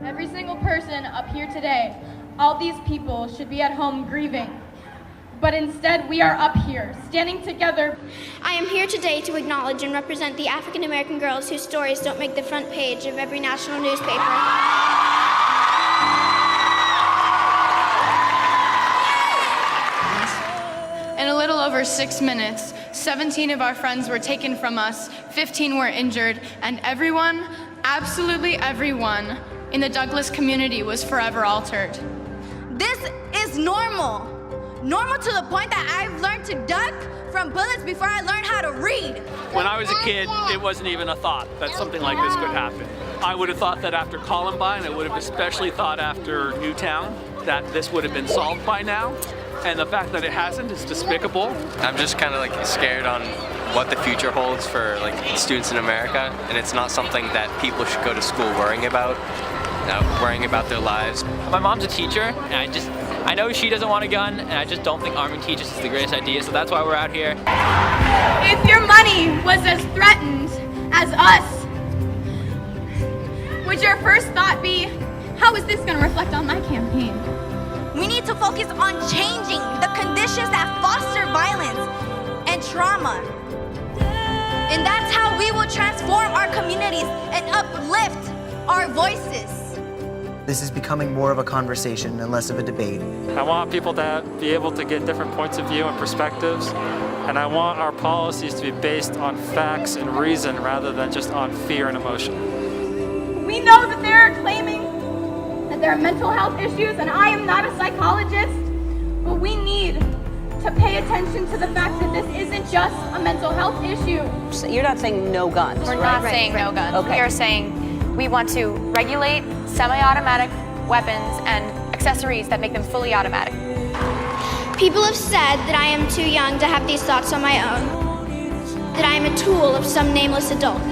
Every single person up here today, all these people should be at home grieving. But instead, we are up here, standing together. I am here today to acknowledge and represent the African American girls whose stories don't make the front page of every national newspaper. In a little over 6 minutes, 17 of our friends were taken from us, 15 were injured, and everyone, absolutely everyone, in the Douglas community was forever altered. This is normal. Normal to the point that I've learned to duck from bullets before I learned how to read. When I was a kid, it wasn't even a thought that something like this could happen. I would have thought that after Columbine, I would have especially thought after Newtown, that this would have been solved by now. And the fact that it hasn't is despicable. I'm just kind of like scared on what the future holds for like students in America, and it's not something that people should go to school worrying about their lives. My mom's a teacher, and I know she doesn't want a gun, and I just don't think arming teachers is the greatest idea, so that's why we're out here. If your money was as threatened as us, would your first thought be, how is this going to reflect on my campaign? We need to focus on changing the conditions that foster violence and trauma. And that's how we will transform our communities and uplift our voices. This is becoming more of a conversation and less of a debate. I want people to be able to get different points of view and perspectives, and I want our policies to be based on facts and reason rather than just on fear and emotion. We know that they're claiming that there are mental health issues, and I am not a psychologist, but we need to pay attention to the fact that this isn't just a mental health issue. So you're not saying no guns, We're right? not saying no guns. Okay. We are saying we want to regulate semi-automatic weapons and accessories that make them fully automatic. People have said that I am too young to have these thoughts on my own, that I am a tool of some nameless adult.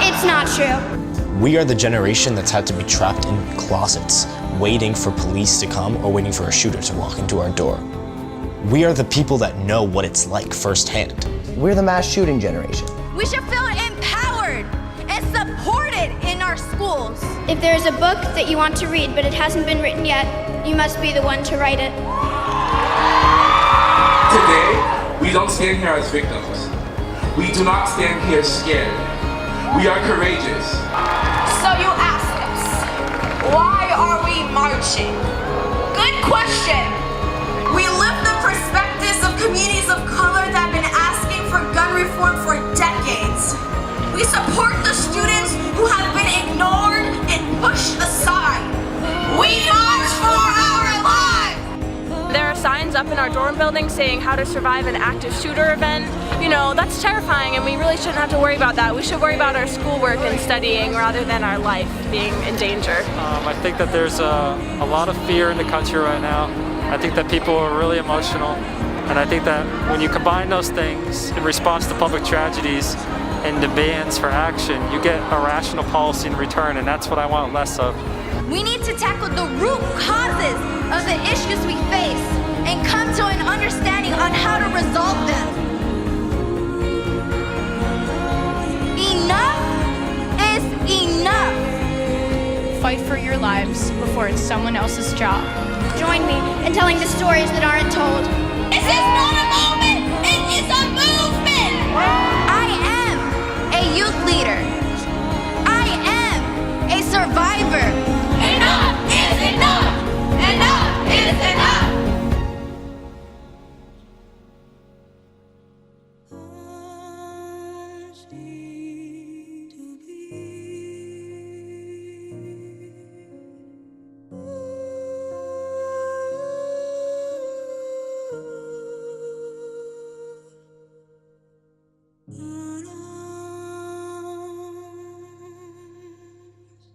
It's not true. We are the generation that's had to be trapped in closets, waiting for police to come or waiting for a shooter to walk into our door. We are the people that know what it's like firsthand. We're the mass shooting generation. We should feel empowered and supported in our schools. If there is a book that you want to read but it hasn't been written yet, you must be the one to write it. Today, we don't stand here as victims. We do not stand here scared. We are courageous. So you ask us, why are we marching? Good question. We live the perspectives of communities of color that have been asking for gun reform for decades. We support the students who have been ignored and pushed aside. We march for our lives! There are signs up in our dorm building saying how to survive an active shooter event. You know, that's terrifying, and we really shouldn't have to worry about that. We should worry about our schoolwork and studying rather than our life being in danger. I think that there's a lot of fear in the country right now. I think that people are really emotional, and I think that when you combine those things in response to public tragedies and demands for action, you get a rational policy in return, and that's what I want less of. We need to tackle the root causes of the issues we face and come to an understanding on how to resolve them. Enough is enough. Fight for your lives before it's someone else's job. Join me in telling the stories that aren't told. This is not a moment!